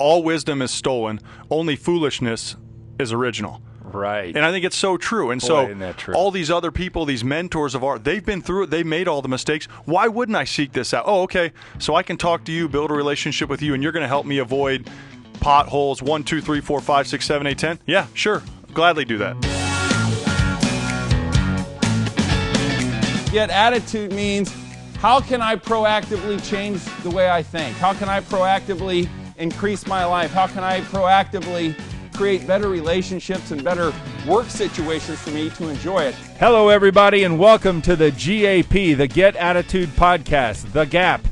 all wisdom is stolen, only foolishness is original. Right. And I think it's so true. And Boy, isn't that true. all these other people, these mentors of ours, they've been through it. They've made all the mistakes. Why wouldn't I seek this out? Oh, okay. So I can talk to you, build a relationship with you, and you're going to help me avoid potholes 1, 2, 3, 4, 5, 6, 7, 8, 10. Yeah, sure. Gladly do that. Yet attitude means, how can I proactively change the way I think? How can I proactively increase my life? How can I proactively create better relationships and better work situations for me to enjoy it? Hello, everybody, and welcome to the GAP, the Get Attitude Podcast, The Gap.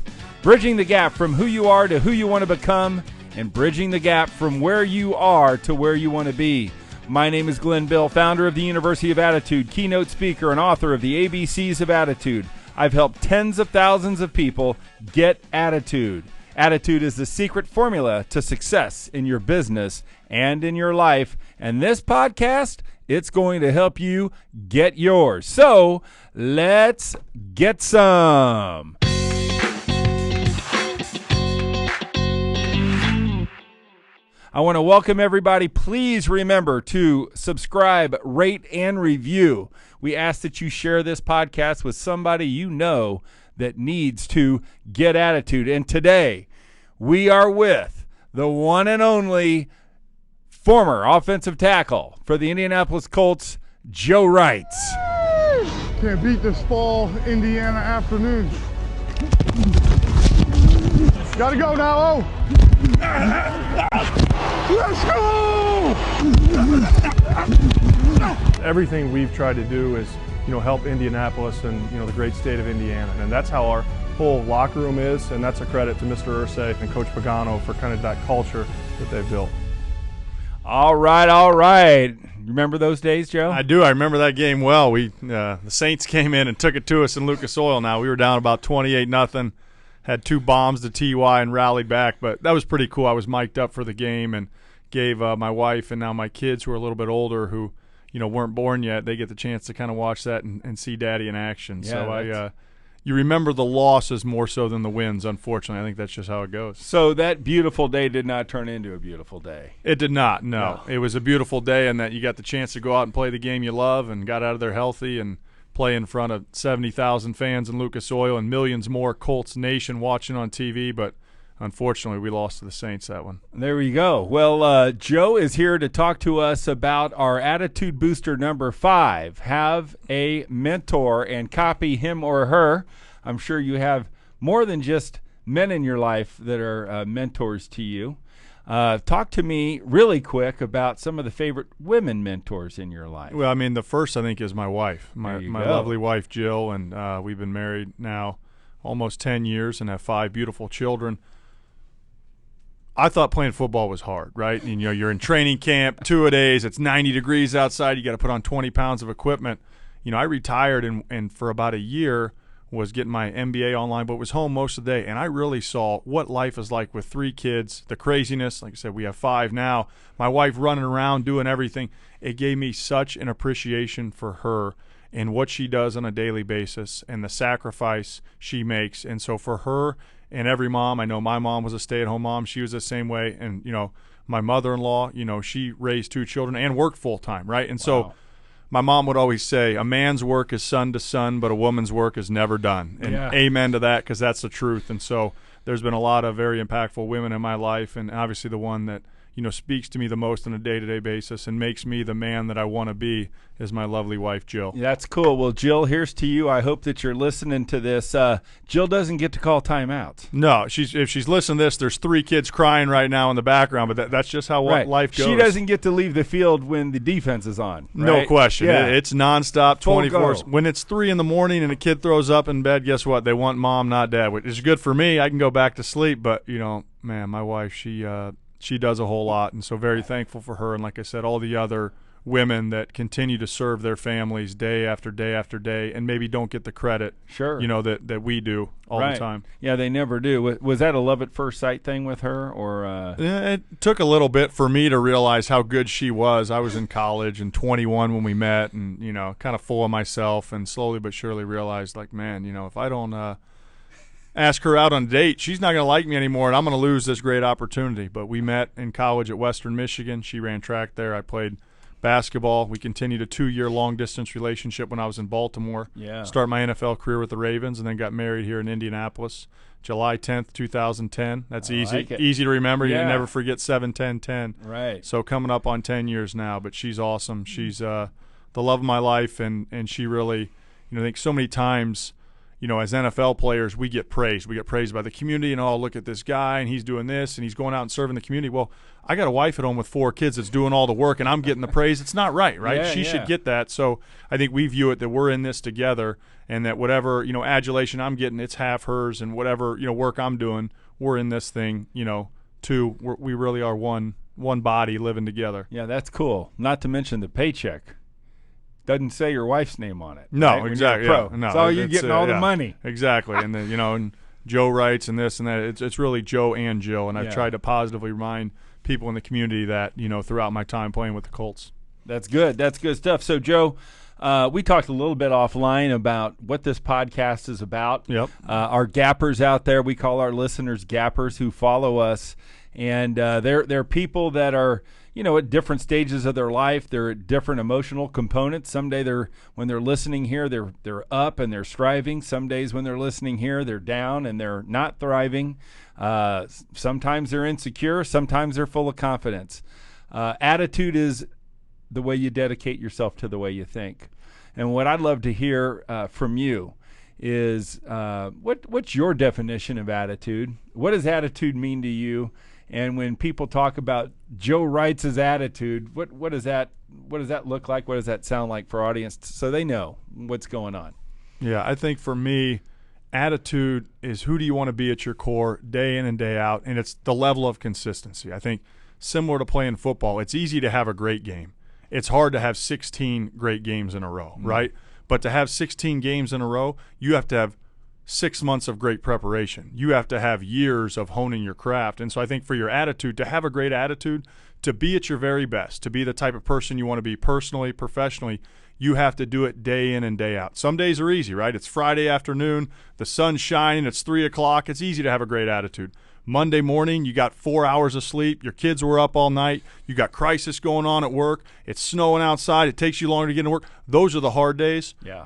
Bridging the gap from who you are to who you want to become, and bridging the gap from where you are to where you want to be. My name is Glenn Bill, founder of the University of Attitude, keynote speaker, and author of the ABCs of Attitude. I've helped tens of thousands of people get attitude. Attitude is the secret formula to success in your business and in your life. And this podcast, it's going to help you get yours. So let's get some. I want to welcome everybody. Please remember to subscribe, rate, and review. We ask that you share this podcast with somebody you know that needs to get attitude. And today, we are with the one and only former offensive tackle for the Indianapolis Colts, Joe Reitz. Can't beat this fall Indiana afternoon. Gotta go now, Let's go! Everything we've tried to do is, help Indianapolis and, the great state of Indiana. And that's how our whole locker room is, and that's a credit to Mr. Irsay and Coach Pagano for kind of that culture that they've built. All right. Remember those days, Joe? I do. I remember that game well. The Saints came in and took it to us in Lucas Oil. Now, we were down about 28-0. Had 2 bombs to TY and rallied back, but that was pretty cool. I was mic'd up for the game and gave my wife and now my kids, who are a little bit older, who weren't born yet, they get the chance to kind of watch that and see Daddy in action. Yeah, so you remember the losses more so than the wins. Unfortunately, I think that's just how it goes. So that beautiful day did not turn into a beautiful day. It did not. No, it was a beautiful day, and that you got the chance to go out and play the game you love, and got out of there healthy and play in front of 70,000 fans in Lucas Oil and millions more Colts Nation watching on TV, but unfortunately we lost to the Saints that one. There we go. Well, Joe is here to talk to us about our Attitude Booster number 5. Have a mentor and copy him or her. I'm sure you have more than just men in your life that are mentors to you. Talk to me really quick about some of the favorite women mentors in your life. Well, I mean, the first, I think, is my wife, my lovely wife, Jill, and we've been married now almost 10 years and have 5 beautiful children. I thought playing football was hard, right? And, you're in training camp, 2-a-days, it's 90 degrees outside, you got to put on 20 pounds of equipment. I retired and for about a year was getting my MBA online, but was home most of the day. And I really saw what life is like with 3 kids, the craziness. Like I said, we have 5 now. My wife running around doing everything. It gave me such an appreciation for her and what she does on a daily basis and the sacrifice she makes. And so for her and every mom, I know my mom was a stay-at-home mom. She was the same way. And, my mother-in-law, she raised 2 children and worked full-time, right? And so my mom would always say, a man's work is sun to sun, but a woman's work is never done. And amen to that, because that's the truth. And so there's been a lot of very impactful women in my life, and obviously the one that speaks to me the most on a day-to-day basis and makes me the man that I want to be is my lovely wife, Jill. That's cool. Well, Jill, here's to you. I hope that you're listening to this. Jill doesn't get to call timeouts. No, if she's listening to this, there's 3 kids crying right now in the background, but that's just how life goes. She doesn't get to leave the field when the defense is on. Right? No question. Yeah. It's nonstop, 24. When it's 3 in the morning and a kid throws up in bed, guess what? They want mom, not dad, which is good for me. I can go back to sleep, but, man, my wife, she does a whole lot, and so very thankful for her. And like I said, all the other women that continue to serve their families day after day after day and maybe don't get the credit, that we do all the time. Yeah, they never do. Was that a love at first sight thing with her? Or It took a little bit for me to realize how good she was. I was in college and 21 when we met and, kind of full of myself, and slowly but surely realized, like, man, if I don't ask her out on a date, she's not going to like me anymore, and I'm going to lose this great opportunity. But we met in college at Western Michigan. She ran track there. I played basketball. We continued a 2-year long-distance relationship when I was in Baltimore. Yeah. Started my NFL career with the Ravens, and then got married here in Indianapolis, July 10th, 2010. That's easy to remember. Yeah. You never forget 7-10-10. Right. So coming up on 10 years now, but she's awesome. She's the love of my life, and she really, I think so many times, as NFL players, we get praised. We get praised by the community, and, oh, look at this guy, and he's doing this, and he's going out and serving the community. Well, I got a wife at home with 4 kids that's doing all the work, and I'm getting the praise. It's not right? Yeah, she should get that. So I think we view it that we're in this together, and that whatever, adulation I'm getting, it's half hers, and whatever, work I'm doing, we're in this thing, two. We really are one body living together. Yeah, that's cool. Not to mention the paycheck. Doesn't say your wife's name on it. No, right? exactly. Yeah, no, it's all you getting all the money. Exactly. And then, and Joe Reitz and this and that. It's really Joe and Jill. And I've tried to positively remind people in the community that, throughout my time playing with the Colts. That's good. That's good stuff. So, Joe, we talked a little bit offline about what this podcast is about. Yep. Our gappers out there, we call our listeners gappers who follow us. And they're people that are, at different stages of their life. They're at different emotional components. Some day when they're listening here, they're up and they're striving. Some days when they're listening here, they're down and they're not thriving. Sometimes they're insecure. Sometimes they're full of confidence. Attitude is the way you dedicate yourself to the way you think. And what I'd love to hear from you is what's your definition of attitude? What does attitude mean to you? And when people talk about Joe Reitz's attitude, what does that look like? What does that sound like for our audience so they know what's going on? Yeah, I think for me, attitude is who do you want to be at your core day in and day out, and it's the level of consistency. I think similar to playing football, it's easy to have a great game. It's hard to have 16 great games in a row, right? But to have 16 games in a row, you have to have 6 months of great preparation. You have to have years of honing your craft. And so I think for your attitude, to have a great attitude, to be at your very best, to be the type of person you want to be personally, professionally, you have to do it day in and day out. Some days are easy, right? It's Friday afternoon, the sun's shining, it's 3 o'clock. It's easy to have a great attitude. Monday morning, you got 4 hours of sleep. Your kids were up all night. You got crisis going on at work. It's snowing outside. It takes you longer to get to work. Those are the hard days. Yeah.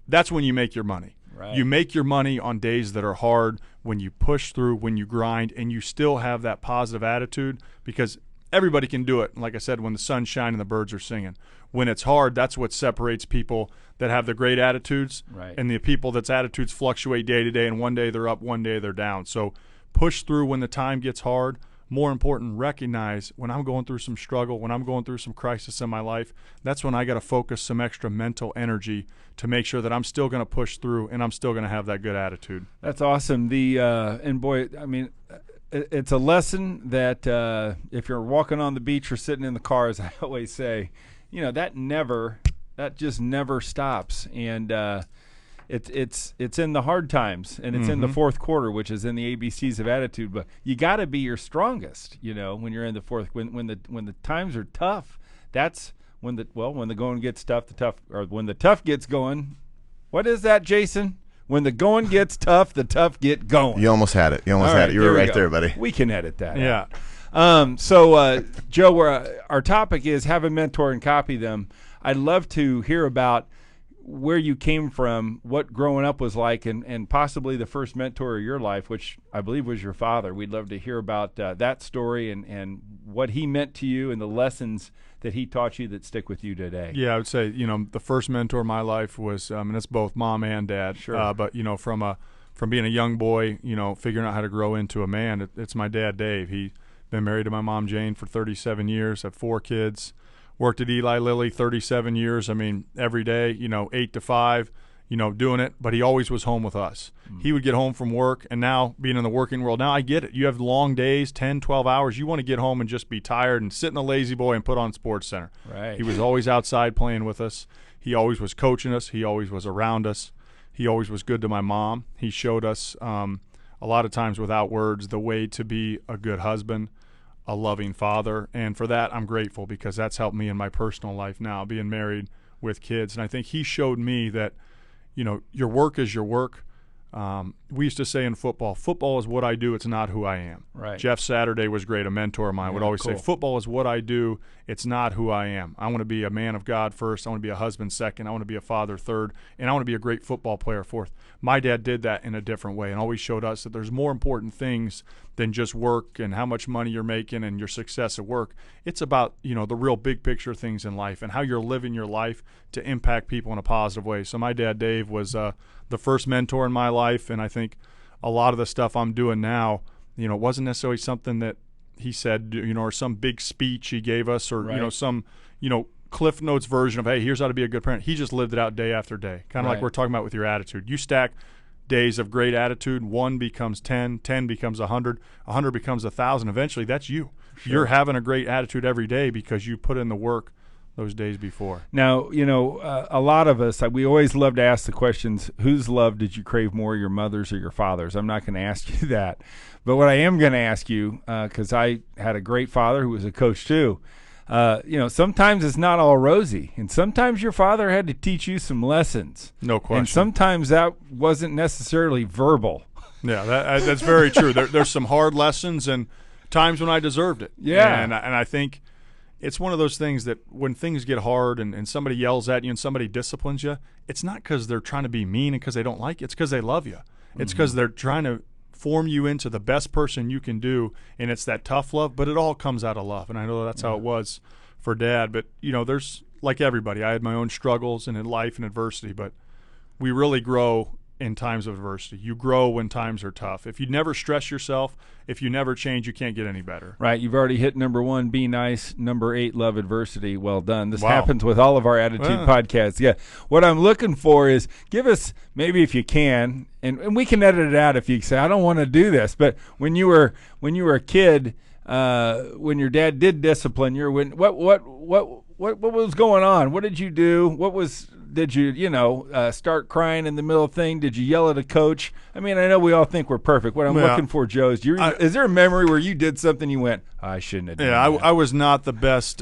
That's when you make your money. Right. You make your money on days that are hard, when you push through, when you grind, and you still have that positive attitude, because everybody can do it. Like I said, when the sun's shining and the birds are singing. When it's hard, that's what separates people that have the great attitudes and the people that's attitudes fluctuate day to day, and one day they're up, one day they're down. So push through when the time gets hard. More important, recognize when I'm going through some struggle, when I'm going through some crisis in my life, that's when I got to focus some extra mental energy to make sure that I'm still going to push through and I'm still going to have that good attitude. That's awesome. And boy, I mean, it's a lesson that if you're walking on the beach or sitting in the car, as I always say, that just never stops. And it's in the hard times, and it's in the fourth quarter, which is in the ABCs of attitude. But you got to be your strongest, when you're in the fourth. When the times are tough, that's when the going gets tough. When the tough gets going. What is that, Jason? When the going gets tough, the tough get going. You almost had it. You were right there, buddy. We can edit that. Yeah. So, Joe, our topic is have a mentor and copy them. I'd love to hear about where you came from, what growing up was like, and possibly the first mentor of your life, which I believe was your father. We'd love to hear about that story and what he meant to you and the lessons that he taught you that stick with you today. Yeah, I would say, the first mentor in my life was, and it's both mom and dad. Sure. But, from being a young boy, figuring out how to grow into a man, it's my dad, Dave. He's been married to my mom, Jane, for 37 years, have 4 kids. Worked at Eli Lilly 37 years. I mean, every day, 8 to 5, doing it. But he always was home with us. He would get home from work, and now being in the working world, now I get it. You have long days, 10, 12 hours. You want to get home and just be tired and sit in the lazy boy and put on Sports Center. Right. He was always outside playing with us. He always was coaching us. He always was around us. He always was good to my mom. He showed us a lot of times without words the way to be a good husband, a loving father, and for that I'm grateful, because that's helped me in my personal life now, being married with kids. And I think he showed me that, your work is your work, We used to say in football is what I do, it's not who I am. Right. Jeff Saturday was great, a mentor of mine, would always say, football is what I do, it's not who I am. I want to be a man of God first, I want to be a husband second, I want to be a father third, and I want to be a great football player fourth. My dad did that in a different way and always showed us that there's more important things than just work and how much money you're making and your success at work. It's about, the real big picture things in life and how you're living your life to impact people in a positive way. So my dad, Dave, was the first mentor in my life, and I think a lot of the stuff I'm doing now, it wasn't necessarily something that he said, or some big speech he gave us, or some, Cliff Notes version of, hey, here's how to be a good parent. He just lived it out day after day, kind of like we're talking about with your attitude. You stack days of great attitude, 1 becomes 10, 10 becomes 100, 100 becomes 1,000. Eventually, that's you. Sure. You're having a great attitude every day because you put in the work those days before. Now, a lot of us, we always love to ask the questions, whose love did you crave more, your mother's or your father's? I'm not going to ask you that. But what I am going to ask you, because I had a great father who was a coach too, sometimes it's not all rosy. And sometimes your father had to teach you some lessons. No question. And sometimes that wasn't necessarily verbal. Yeah, that's very true. There's some hard lessons and times when I deserved it. Yeah. And I think it's one of those things that when things get hard and somebody yells at you and somebody disciplines you, it's not because they're trying to be mean and because they don't like you. It's because they love you. It's because they're trying to form you into the best person you can do, and it's that tough love, but it all comes out of love. And I know that's how it was for Dad. But, there's, like everybody, I had my own struggles and in life and adversity, but we really grow in times of adversity. You grow when times are tough. If you never stress yourself, if you never change, you can't get any better. Right. You've already hit number 1, be nice. Number 8, love adversity. Well done. This happens with all of our attitude podcasts. Yeah. What I'm looking for is give us, maybe if you can, and we can edit it out if you say, I don't want to do this, but when you were a kid, when your dad did discipline you, what was going on? What did you do? Did you, start crying in the middle of thing? Did you yell at a coach? I mean, I know we all think we're perfect. What I'm looking for, Joe, is there a memory where you did something you went, I shouldn't have done that? I was not the best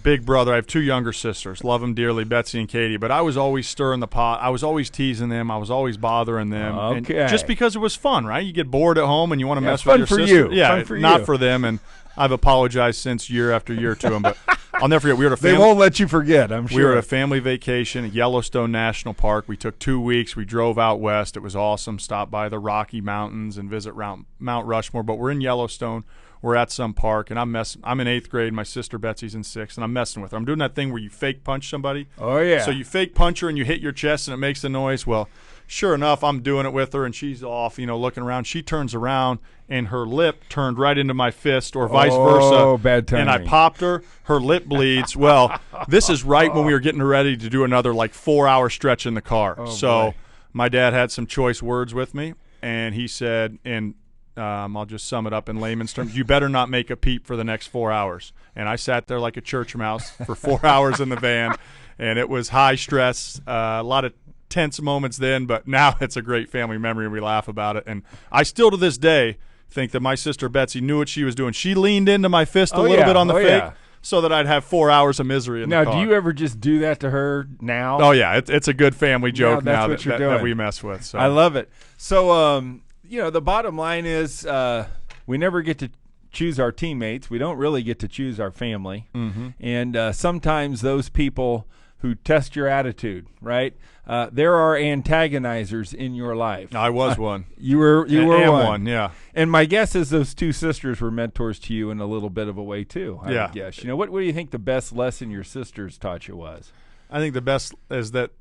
big brother. I have 2 younger sisters. Love them dearly, Betsy and Katie. But I was always stirring the pot. I was always teasing them. I was always bothering them. Okay. And just because it was fun, right? You get bored at home and you want to mess with your sister. You. Yeah, fun for not you. For them. And I've apologized since year after year to them. But I'll never forget. We were at a They won't let you forget, I'm sure. We were at a family vacation at Yellowstone National Park. We took 2 weeks. We drove out west. It was awesome. Stopped by the Rocky Mountains and visit Mount Rushmore. But we're in Yellowstone. We're at some park, and I'm in 8th grade. My sister Betsy's in 6th, and I'm messing with her. I'm doing that thing where you fake punch somebody. Oh, yeah. So you fake punch her, and you hit your chest, and it makes the noise. Well, sure enough, I'm doing it with her, and she's off, looking around. She turns around, and her lip turned right into my fist, or vice versa. Oh, bad timing. And I popped her. Her lip bleeds. Well, this is right when we were getting ready to do another 4-hour stretch in the car. Boy. My dad had some choice words with me, and he said, I'll just sum it up in layman's terms, you better not make a peep for the next 4 hours. And I sat there like a church mouse for 4 hours in the van, and it was high stress, a lot of tense moments then, but now it's a great family memory, and we laugh about it. And I still to this day think that my sister Betsy knew what she was doing. She leaned into my fist a little bit on the fake so that I'd have 4 hours of misery in the car. Now, do you ever just do that to her now? Oh, yeah. It's a good family joke now that we mess with. So. I love it. So, the bottom line is we never get to choose our teammates. We don't really get to choose our family. Mm-hmm. And sometimes those people who test your attitude, right? There are antagonizers in your life. I was one. You were one, yeah. And my guess is those 2 sisters were mentors to you in a little bit of a way too. I would guess. What do you think the best lesson your sisters taught you was? I think the best is that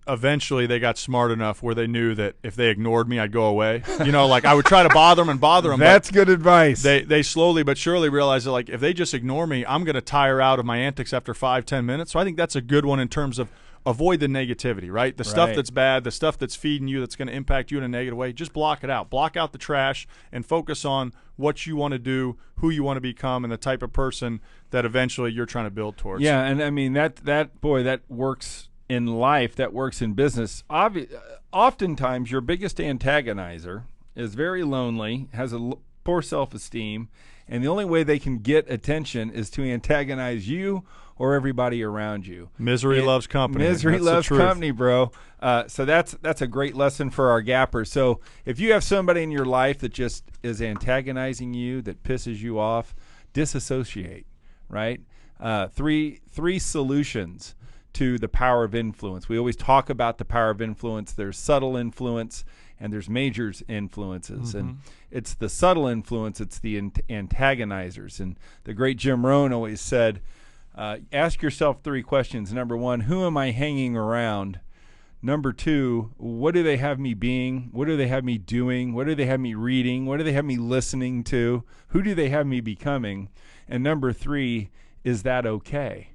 eventually they got smart enough where they knew that if they ignored me, I'd go away. I would try to bother them. That's good advice. They slowly but surely realized that, if they just ignore me, I'm going to tire out of my antics after 5-10 minutes. So I think that's a good one in terms of avoid the negativity, right? The stuff that's bad, the stuff that's feeding you, that's going to impact you in a negative way, just block it out. Block out the trash and focus on what you want to do, who you want to become, and the type of person that eventually you're trying to build towards. Yeah, and I mean, that works in life, that works in business. Oftentimes, your biggest antagonizer is very lonely, has a poor self-esteem, and the only way they can get attention is to antagonize you or everybody around you. Misery loves company. Misery loves company, bro. So that's a great lesson for our gappers. So if you have somebody in your life that just is antagonizing you, that pisses you off, disassociate, right? Three solutions to the power of influence. We always talk about the power of influence. There's subtle influence and there's major influences. Mm-hmm. And it's the subtle influence, it's the antagonizers. And the great Jim Rohn always said, ask yourself 3 questions. Number 1, who am I hanging around? Number 2, what do they have me being? What do they have me doing? What do they have me reading? What do they have me listening to? Who do they have me becoming? And number 3, is that okay?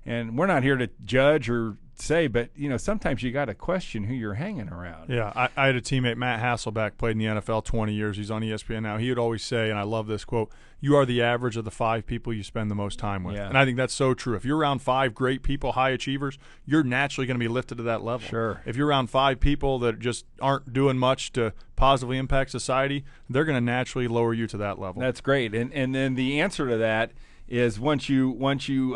And we're not here to judge or say, but sometimes you got to question who you're hanging around. Yeah, I had a teammate, Matt Hasselbeck, played in the NFL 20 years. He's on ESPN now. He would always say, and I love this quote, you are the average of the 5 people you spend the most time with. Yeah. And I think that's so true. If you're around 5 great people, high achievers, you're naturally going to be lifted to that level. Sure. If you're around 5 people that just aren't doing much to positively impact society, they're going to naturally lower you to that level. That's great. And then the answer to that is once you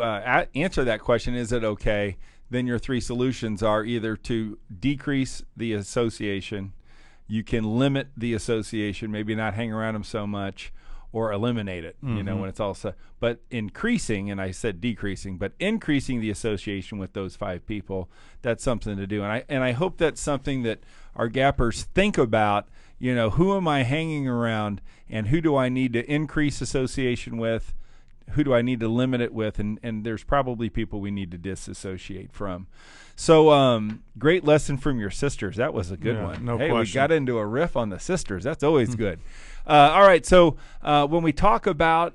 answer that question, is it okay, then your 3 solutions are either to decrease the association, you can limit the association, maybe not hang around them so much, or eliminate it, when it's all set. But increasing, and I said decreasing, but increasing the association with those 5 people, that's something to do. And I hope that's something that our gappers think about, who am I hanging around and who do I need to increase association with? Who do I need to limit it with? And there's probably people we need to disassociate from. So great lesson from your sisters. That was a good one. No question. We got into a riff on the sisters. That's always good. All right, so when we talk about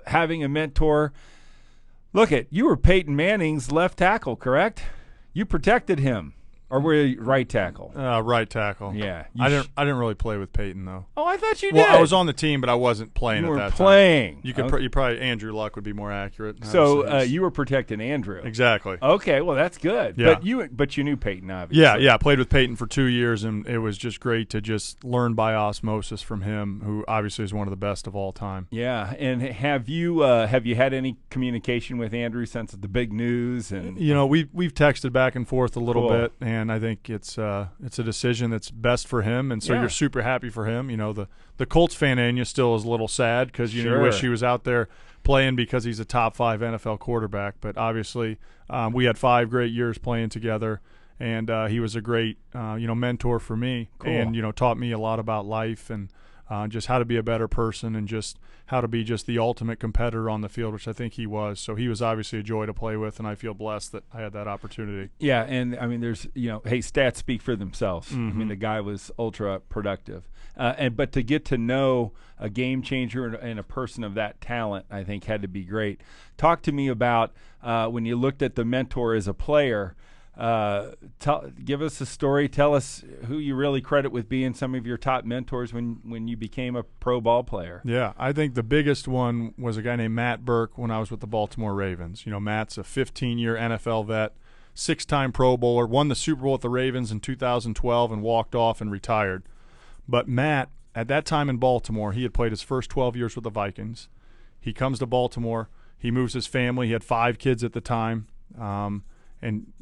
having a mentor, you were Peyton Manning's left tackle, correct? You protected him. Or were you right tackle? Right tackle. Yeah. I didn't really play with Peyton though. Oh, I thought you did. Well, I was on the team, but I wasn't playing you at that time. You were playing. You could you probably Andrew Luck would be more accurate. So you were protecting Andrew. Exactly. Okay, well that's good. Yeah. But you knew Peyton, obviously. Yeah. I played with Peyton for 2 years, and it was just great to just learn by osmosis from him, who obviously is one of the best of all time. Yeah. And have you had any communication with Andrew since the big news? And we've texted back and forth a little bit, and I think it's a decision that's best for him, and so you're super happy for him. The Colts fan in you still is a little sad because you wish he was out there playing because he's a top 5 NFL quarterback. But obviously, we had 5 great years playing together, and he was a great mentor for me, and taught me a lot about life and just how to be a better person and just how to be just the ultimate competitor on the field, which I think he was. So he was obviously a joy to play with, and I feel blessed that I had that opportunity. Yeah, and I mean, there's stats speak for themselves. Mm-hmm. I mean, the guy was ultra productive, but to get to know a game changer and a person of that talent, I think had to be great. Talk to me about when you looked at the mentor as a player. Give us a story. Tell us who you really credit with being some of your top mentors when you became a pro ball player. Yeah, I think the biggest one was a guy named Matt Burke when I was with the Baltimore Ravens. Matt's a 15-year NFL vet, 6-time Pro Bowler, won the Super Bowl with the Ravens in 2012 and walked off and retired. But Matt, at that time in Baltimore, he had played his first 12 years with the Vikings. He comes to Baltimore. He moves his family. He had 5 kids at the time. And,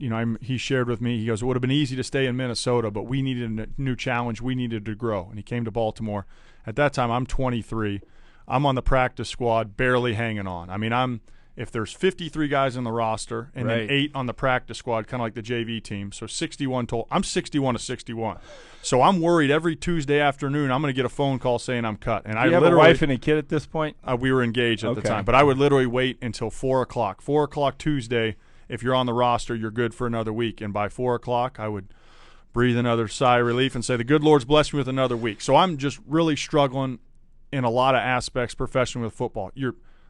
he shared with me, he goes, it would have been easy to stay in Minnesota, but we needed a new challenge. We needed to grow. And he came to Baltimore. At that time, I'm 23. I'm on the practice squad, barely hanging on. I mean, if there's 53 guys in the roster and then 8 on the practice squad, kind of like the JV team, so 61 total. I'm 61 to 61. So I'm worried every Tuesday afternoon I'm going to get a phone call saying I'm cut. And Do you have a wife and a kid at this point? We were engaged at the time. But I would literally wait until 4 o'clock. 4 o'clock Tuesday. If you're on the roster, you're good for another week. And by 4 o'clock, I would breathe another sigh of relief and say, the good Lord's blessed me with another week. So I'm just really struggling in a lot of aspects professionally with football.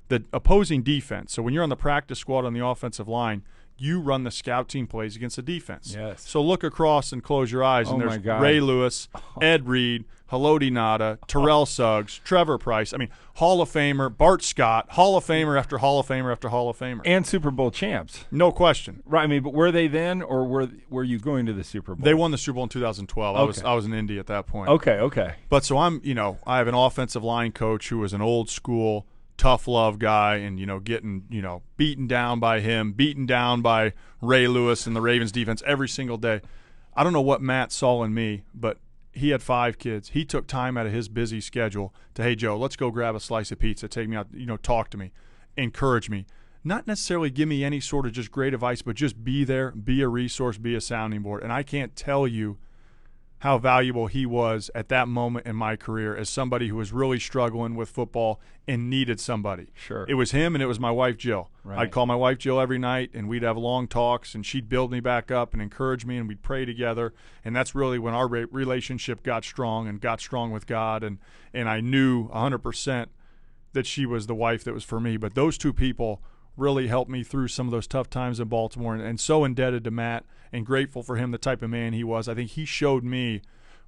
The opposing defense. So when you're on the practice squad on the offensive line, you run the scout team plays against the defense. Yes. So look across and close your eyes, and Oh, my there's God. Ray Lewis, Ed Reed, Haloti Ngata, Terrell Suggs, Trevor Price. I mean, Hall of Famer, Bart Scott, Hall of Famer after Hall of Famer after Hall of Famer. And Super Bowl champs. No question. Right. I mean, but were they then, or were you going to the Super Bowl? They won the Super Bowl in 2012. Okay. I was in Indy at that point. Okay. But so I have an offensive line coach who was an old school, tough love guy, and getting beaten down by him, beaten down by Ray Lewis and the Ravens defense every single day. I don't know what Matt saw in me, but he had 5 kids. He took time out of his busy schedule to, hey, Joe, let's go grab a slice of pizza, take me out, talk to me, encourage me. Not necessarily give me any sort of just great advice, but just be there, be a resource, be a sounding board. And I can't tell you how valuable he was at that moment in my career as somebody who was really struggling with football and needed somebody. Sure. It was him and it was my wife, Jill. Right. I'd call my wife, Jill, every night, and we'd have long talks, and she'd build me back up and encourage me, and we'd pray together. And that's really when our relationship got strong and got strong with God. And I knew 100% that she was the wife that was for me. But those 2 people really helped me through some of those tough times in Baltimore, and so indebted to Matt and grateful for him, the type of man he was. I think he showed me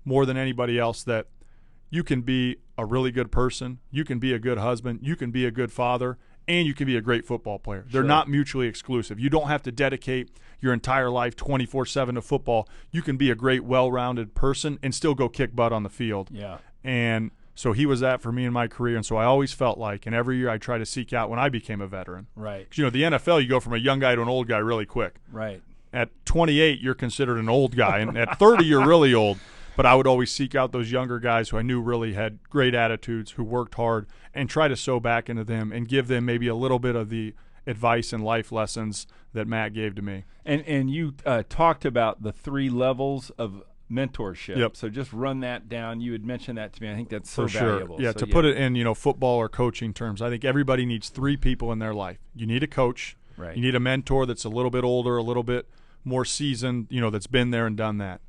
more than anybody else that you can be a really good person, you can be a good husband, you can be a good father, and you can be a great football player. They're not mutually exclusive. You don't have to dedicate your entire life 24/7 to football. You can be a great, well-rounded person and still go kick butt on the field. Yeah. And so he was that for me in my career, and so I always felt like, and every year I try to seek out when I became a veteran. Right. 'Cause, the NFL, you go from a young guy to an old guy really quick. Right. At 28, you're considered an old guy, and at 30, you're really old. But I would always seek out those younger guys who I knew really had great attitudes, who worked hard, and try to sow back into them and give them maybe a little bit of the advice and life lessons that Matt gave to me. And you talked about the 3 levels of mentorship. Yep. So just run that down. You had mentioned that to me. I think that's so For sure. valuable. Yeah, So, to put it in football or coaching terms, I think everybody needs 3 people in their life. You need a coach. Right. You need a mentor that's a little bit older, a little bit more seasoned, that's been there and done that.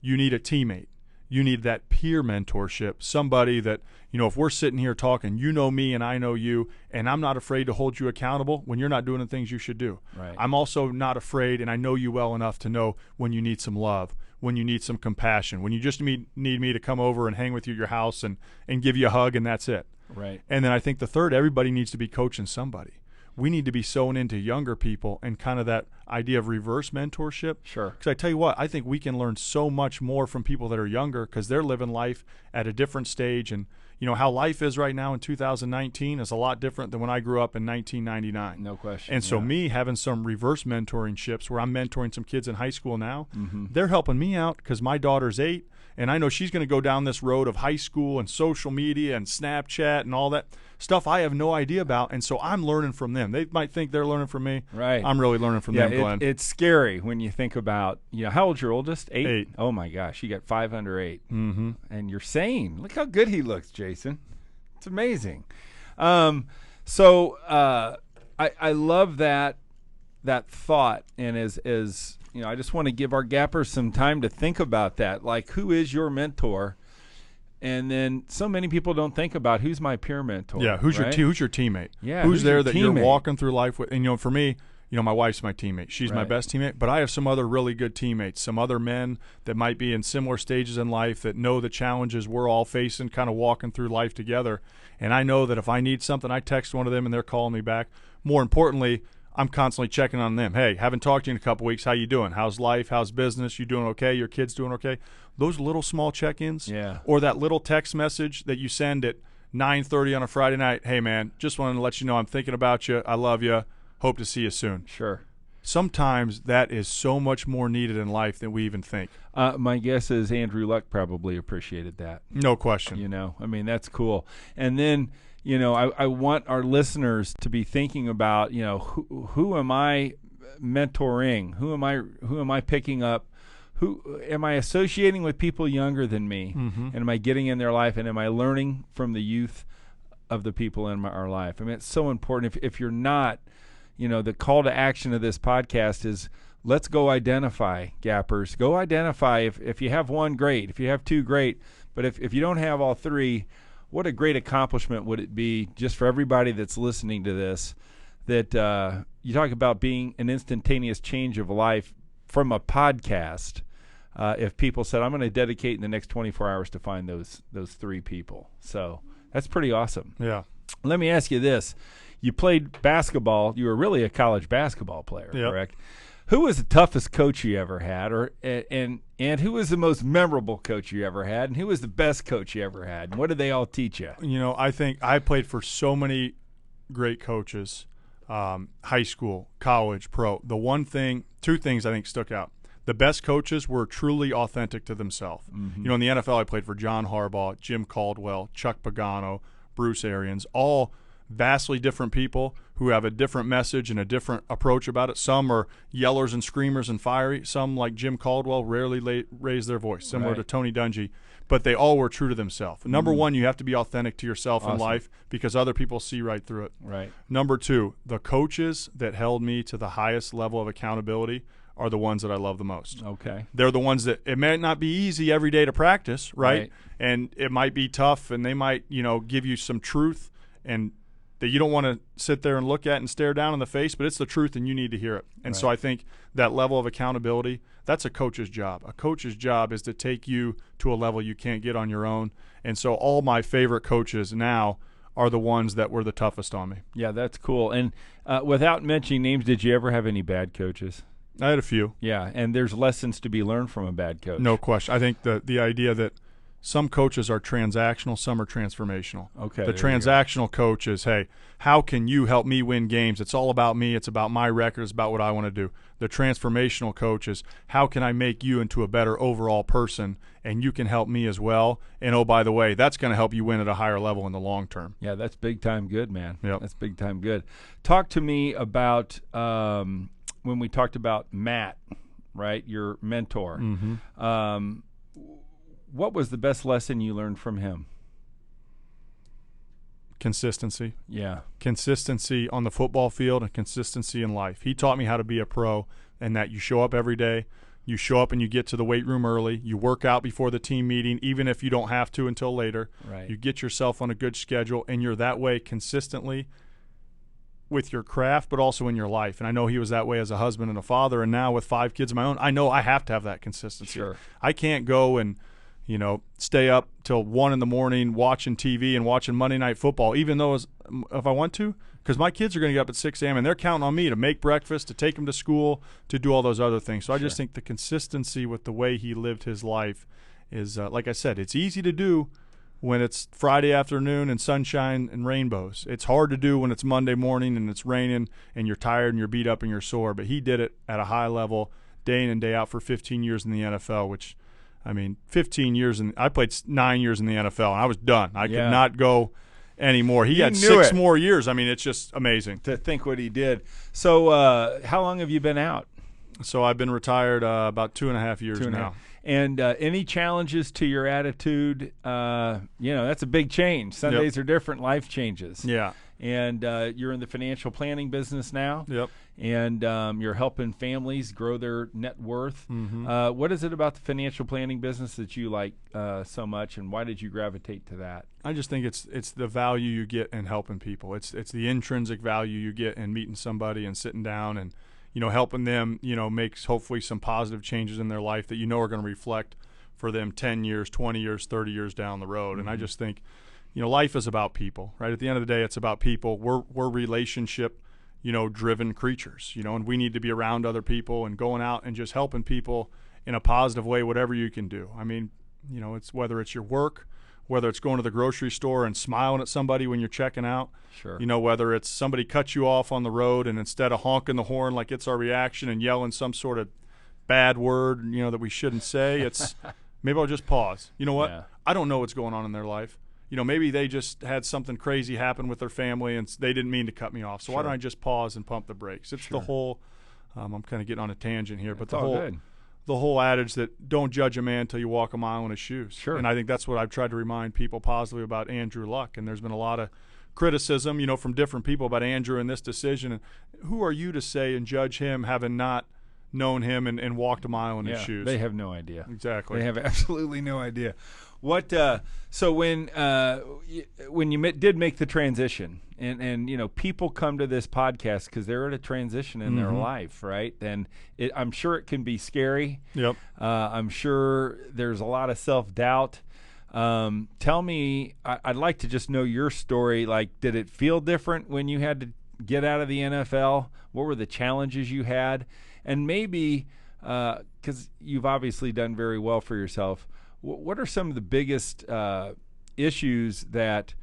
You need a teammate. You need that peer mentorship, somebody that, if we're sitting here talking, me and I know you, and I'm not afraid to hold you accountable when you're not doing the things you should do. Right. I'm also not afraid, and I know you well enough to know when you need some love, when you need some compassion, when you just need me to come over and hang with you at your house and give you a hug, and that's it. Right. And then I think the third, everybody needs to be coaching somebody. We need to be sewing into younger people and kind of that idea of reverse mentorship. Sure. Because I tell you what, I think we can learn so much more from people that are younger because they're living life at a different stage. And, how life is right now in 2019 is a lot different than when I grew up in 1999. No question. And so yeah. me having some reverse mentoring ships where I'm mentoring some kids in high school now, Mm-hmm. they're helping me out because my daughter's 8. And I know she's going to go down this road of high school and social media and Snapchat and all that stuff I have no idea about. And so I'm learning from them. They might think they're learning from me. Right. I'm really learning from them, Glenn. It's scary when you think about, how old's your oldest? 8? 8. Oh, my gosh. You got 5 under 8. Mm-hmm. And you're sane. Look how good he looks, Jason. It's amazing. So I love that thought. And as I just want to give our gappers some time to think about that. Like, who is your mentor? And then so many people don't think about who's my peer mentor. Yeah, who's right? your teammate? Yeah, who's there that teammate? You're walking through life with? And for me, my wife's my teammate. She's my Right. best teammate. But I have some other really good teammates, some other men that might be in similar stages in life that know the challenges we're all facing, kind of walking through life together. And I know that if I need something, I text one of them and they're calling me back. More importantly, I'm constantly checking on them. Hey, haven't talked to you in a couple weeks. How you doing? How's life? How's business? You doing okay? Your kids doing okay? Those little small check-ins, Yeah. or that little text message that you send at 9:30 on a Friday night. Hey, man, just wanted to let you know I'm thinking about you. I love you. Hope to see you soon. Sure. Sometimes that is so much more needed in life than we even think. My guess is Andrew Luck probably appreciated that. No question. That's cool. And then, I want our listeners to be thinking about, who am I mentoring? Who am I picking up? Who am I associating with people younger than me? Mm-hmm. And am I getting in their life? And am I learning from the youth of the people in our life? I mean, it's so important. If you're not, the call to action of this podcast is let's go identify gappers. Go identify. If you have one, great. If you have 2, great. But if you don't have all 3, what a great accomplishment would it be just for everybody that's listening to this that you talk about being an instantaneous change of life from a podcast. If people said, I'm going to dedicate in the next 24 hours to find those 3 people. So that's pretty awesome. Yeah. Let me ask you this. You played basketball. You were really a college basketball player, yep. correct? Who was the toughest coach you ever had, and who was the most memorable coach you ever had, and who was the best coach you ever had, and what did they all teach you? I think I played for so many great coaches, high school, college, pro. Two things I think stuck out. The best coaches were truly authentic to themselves. Mm-hmm. In the NFL, I played for John Harbaugh, Jim Caldwell, Chuck Pagano, Bruce Arians, all vastly different people who have a different message and a different approach about it. Some are yellers and screamers and fiery. Some, like Jim Caldwell, rarely raise their voice, similar to Tony Dungy. But they all were true to themselves. Number one, you have to be authentic to yourself in life because other people see right through it. Right. Number two, the coaches that held me to the highest level of accountability are the ones that I love the most. Okay. They're the ones that it may not be easy every day to practice, right? And it might be tough, and they might, give you some truth and that you don't want to sit there and look at and stare down in the face, but it's the truth and you need to hear it. And so I think that level of accountability, that's a coach's job. A coach's job is to take you to a level you can't get on your own. And so all my favorite coaches now are the ones that were the toughest on me. Yeah, that's cool. And without mentioning names, did you ever have any bad coaches? I had a few. Yeah, and there's lessons to be learned from a bad coach. No question. I think the idea that some coaches are transactional, some are transformational. Okay. The transactional coach is, hey, how can you help me win games? It's all about me. It's about my record. It's about what I want to do. The transformational coach is, how can I make you into a better overall person, and you can help me as well. And, oh, by the way, that's going to help you win at a higher level in the long term. Yeah, that's big time good, man. Yep. That's big time good. Talk to me about when we talked about Matt, right, your mentor. Mm-hmm. What was the best lesson you learned from him? Consistency. Yeah. Consistency on the football field and consistency in life. He taught me how to be a pro, and that you show up every day. You show up and you get to the weight room early. You work out before the team meeting, even if you don't have to until later. Right. You get yourself on a good schedule, and you're that way consistently with your craft, but also in your life. And I know he was that way as a husband and a father, and now with 5 kids of my own, I know I have to have that consistency. Sure. I can't go and stay up till 1 a.m. watching TV and watching Monday Night Football, even though if I want to, because my kids are going to get up at 6 a.m. and they're counting on me to make breakfast, to take them to school, to do all those other things. So I just think the consistency with the way he lived his life is, like I said, it's easy to do when it's Friday afternoon and sunshine and rainbows. It's hard to do when it's Monday morning and it's raining and you're tired and you're beat up and you're sore. But he did it at a high level day in and day out for 15 years in the NFL, which – 15 years, I played 9 years in the NFL, and I was done. I could not go anymore. He had 6 more years. It's just amazing. To think what he did. So how long have you been out? So I've been retired about 2.5 years now. And any challenges to your attitude? That's a big change. Sundays are different. Life changes. Yeah. And you're in the financial planning business now. Yep. And you're helping families grow their net worth. Mm-hmm. What is it about the financial planning business that you like so much, and why did you gravitate to that? I just think it's the value you get in helping people. It's the intrinsic value you get in meeting somebody and sitting down and helping them makes hopefully some positive changes in their life that are going to reflect for them 10 years, 20 years, 30 years down the road. And I just think life is about people, right? At the end of the day, it's about people. We're relationship driven creatures, and we need to be around other people and going out and just helping people in a positive way, whatever you can do. It's whether it's your work, whether it's going to the grocery store and smiling at somebody when you're checking out, sure. Whether it's somebody cuts you off on the road and instead of honking the horn like it's our reaction and yelling some sort of bad word, that we shouldn't say, it's maybe I'll just pause. You know what? Yeah. I don't know what's going on in their life. Maybe they just had something crazy happen with their family and they didn't mean to cut me off. So why don't I just pause and pump the brakes? It's the whole I'm kind of getting on a tangent here, but the whole adage that don't judge a man until you walk a mile in his shoes. Sure. And I think that's what I've tried to remind people positively about Andrew Luck. And there's been a lot of criticism, from different people about Andrew and this decision. And who are you to say and judge him having not known him and walked a mile in his shoes? They have no idea. Exactly. They have absolutely no idea. What? So when you did make the transition And people come to this podcast because they're at a transition in their life, right? And I'm sure it can be scary. Yep. I'm sure there's a lot of self-doubt. Tell me, I'd like to just know your story. Like, did it feel different when you had to get out of the NFL? What were the challenges you had? And maybe, because you've obviously done very well for yourself, what are some of the biggest issues that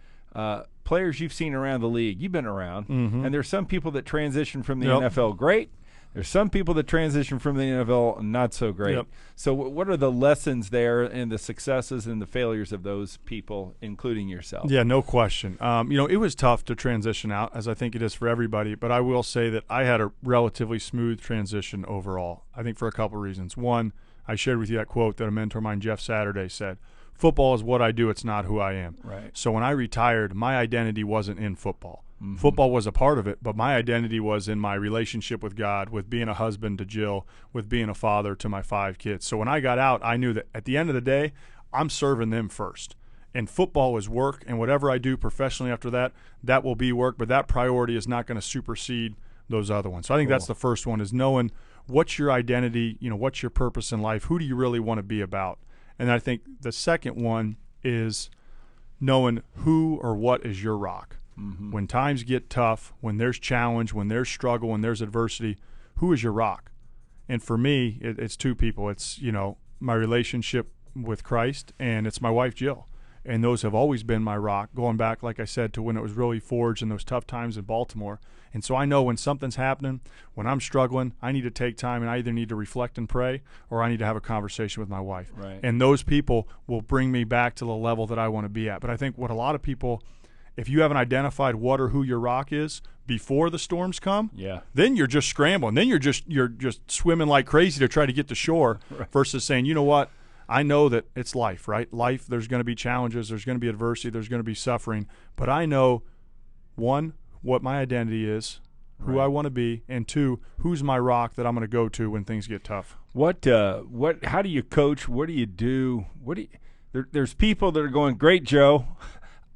players you've seen around the league? You've been around, and there's some people that transition from the NFL great. There's some people that transition from the NFL not so great. Yep. So what are the lessons there and the successes and the failures of those people, including yourself? Yeah, no question. It was tough to transition out, as I think it is for everybody, but I will say that I had a relatively smooth transition overall, I think for a couple reasons. One, I shared with you that quote that a mentor of mine, Jeff Saturday, said, "Football is what I do, it's not who I am." Right. So when I retired, my identity wasn't in football. Football was a part of it, but my identity was in my relationship with God, with being a husband to Jill, with being a father to my 5 kids. So when I got out, I knew that at the end of the day, I'm serving them first. And football is work, and whatever I do professionally after that, that will be work, but that priority is not going to supersede those other ones. So I think that's the first one, is knowing what's your identity, what's your purpose in life, who do you really want to be about? And I think the second one is knowing who or what is your rock. When times get tough, when there's challenge, when there's struggle, when there's adversity, who is your rock? And for me, it's 2 people. It's, my relationship with Christ, and it's my wife, Jill. And those have always been my rock, going back, like I said, to when it was really forged in those tough times in Baltimore. And so I know when something's happening, when I'm struggling, I need to take time, and I either need to reflect and pray, or I need to have a conversation with my wife. Right. And those people will bring me back to the level that I want to be at. But I think what a lot of people, if you haven't identified what or who your rock is before the storms come, then you're just scrambling. Then you're just swimming like crazy to try to get to shore, versus saying, you know what, I know that it's life, right? Life, there's going to be challenges, there's going to be adversity, there's going to be suffering. But I know, 1, what my identity is, who I want to be, and 2, who's my rock that I'm going to go to when things get tough. How do you coach? What do you do? There's people that are going, "Great, Joe,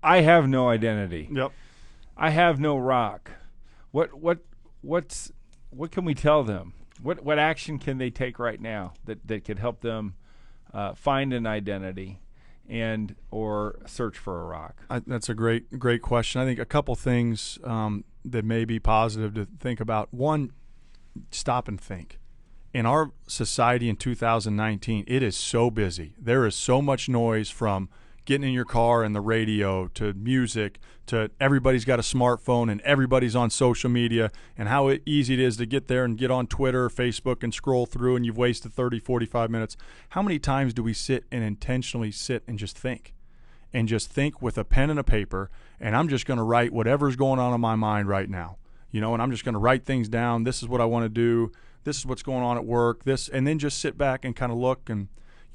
I have no identity. Yep. I have no rock." What can we tell them? What action can they take right now that could help them find an identity and or search for a rock? That's a great question. I think a couple things that may be positive to think about. One, stop and think. In our society in 2019, it is so busy. There is so much noise, from getting in your car and the radio to music to everybody's got a smartphone and everybody's on social media, and how easy it is to get there and get on Twitter or Facebook and scroll through, and you've wasted 30, 45 minutes. How many times do we sit and intentionally sit and just think? And just think with a pen and a paper, and I'm just going to write whatever's going on in my mind right now. And I'm just going to write things down. This is what I want to do. This is what's going on at work. And then just sit back and kind of look. And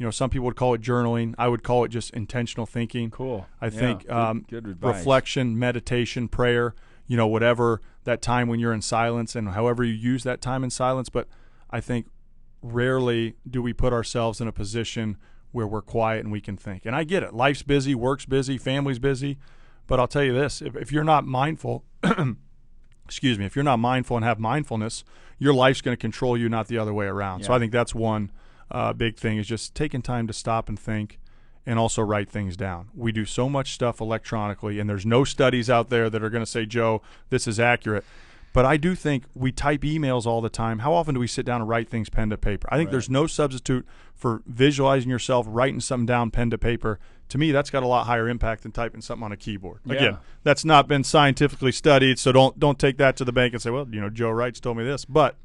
some people would call it journaling. I would call it just intentional thinking. Cool. I think good advice. Reflection, meditation, prayer, whatever that time when you're in silence, and however you use that time in silence. But I think rarely do we put ourselves in a position where we're quiet and we can think. And I get it. Life's busy, work's busy, family's busy. But I'll tell you this, if you're not mindful, if you're not mindful and have mindfulness, your life's going to control you, not the other way around. So I think that's one big thing, is just taking time to stop and think, and also write things down. We do so much stuff electronically, and there's no studies out there that are going to say, Joe, this is accurate. But I do think we type emails all the time. How often do we sit down and write things pen to paper? I think there's no substitute for visualizing yourself, writing something down pen to paper. To me, that's got a lot higher impact than typing something on a keyboard. Again, that's not been scientifically studied, so don't take that to the bank and say, well, Joe Reitz told me this. But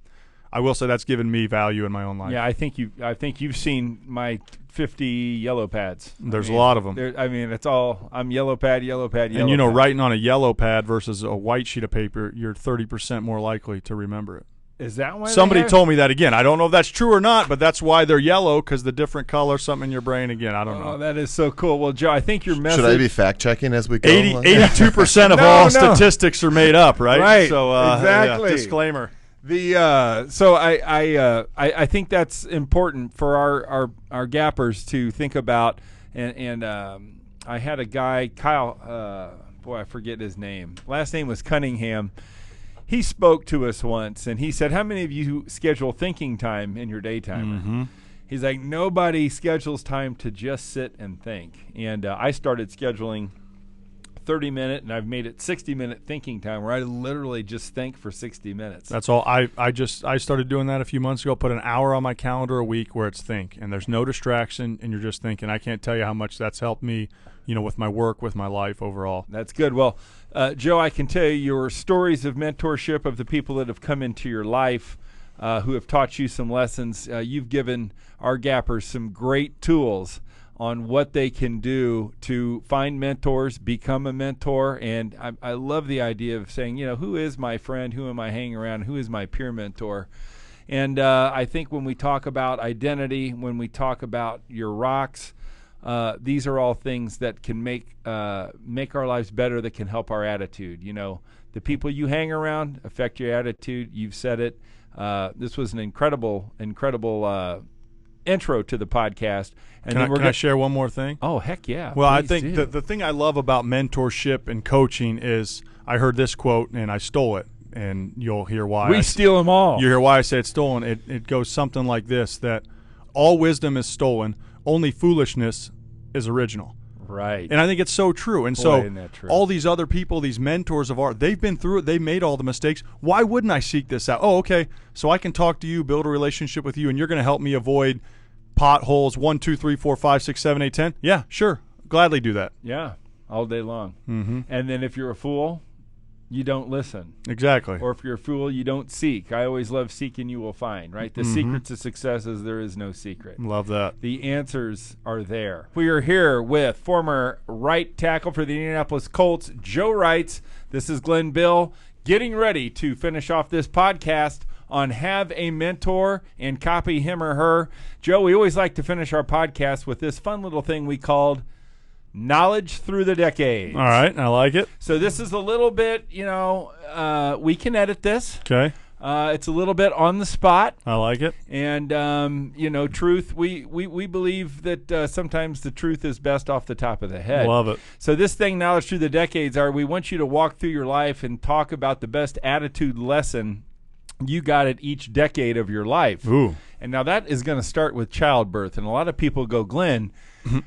I will say that's given me value in my own life. Yeah, I think you've seen my 50 yellow pads. There's a lot of them. It's all, I'm yellow pad. And writing on a yellow pad versus a white sheet of paper, you're 30% more likely to remember it. Is that why? Somebody told me that. Again, I don't know if that's true or not, but that's why they're yellow, because the different color, something in your brain. Again, I don't know. Oh, that is so cool. Well, Joe, I think your message. Should I be fact-checking as we go? 82% of all statistics are made up, right? Right. So, exactly. Disclaimer. So I think that's important for our gappers to think about, and I had a guy, Kyle boy, I forget his name. Last name was Cunningham. He spoke to us once, and he said, how many of you schedule thinking time in your daytimer? Mm-hmm. He's like, nobody schedules time to just sit and think. And I started scheduling 30-minute, and I've made it 60-minute thinking time where I literally just think for 60 minutes. That's all. I started doing that a few months ago. Put an hour on my calendar a week where it's think, and there's no distraction, and you're just thinking. I can't tell you how much that's helped me, with my work, with my life overall. That's good. Well, Joe, I can tell you your stories of mentorship of the people that have come into your life who have taught you some lessons. You've given our gappers some great tools on what they can do to find mentors, become a mentor. And I love the idea of saying, who is my friend? Who am I hanging around? Who is my peer mentor? And I think when we talk about identity, when we talk about your rocks, these are all things that can make our lives better, that can help our attitude. The people you hang around affect your attitude. You've said it. This was an incredible intro to the podcast. And can I share one more thing? Oh, heck yeah. Well, I think the thing I love about mentorship and coaching is I heard this quote, and I stole it, and you'll hear why. We steal them all. You hear why I say it's stolen. It goes something like this, that all wisdom is stolen, only foolishness is original. Right. And I think it's so true. And isn't that true? All these other people, these mentors of ours, they've been through it. They've made all the mistakes. Why wouldn't I seek this out? Oh, okay. So I can talk to you, build a relationship with you, and you're going to help me avoid potholes 1, 2, 3, 4, 5, 6, 7, 8, 10. Yeah, sure. Gladly do that. Yeah, all day long. Mm-hmm. And then if you're a fool, you don't listen. Exactly. Or if you're a fool, you don't seek. I always love seeking, you will find, right? The secret to success is there is no secret. Love that. The answers are there. We are here with former right tackle for the Indianapolis Colts, Joe Reitz. This is Glenn Bill, getting ready to finish off this podcast on Have a Mentor and copy him or her. Joe, we always like to finish our podcast with this fun little thing we called Knowledge Through the Decades. All right, I like it. So this is a little bit, we can edit this. Okay. It's a little bit on the spot. I like it. And, truth, we believe that sometimes the truth is best off the top of the head. Love it. So this thing, Knowledge Through the Decades, we want you to walk through your life and talk about the best attitude lesson you got at each decade of your life. Ooh. And now that is going to start with childbirth. And a lot of people go, Glenn,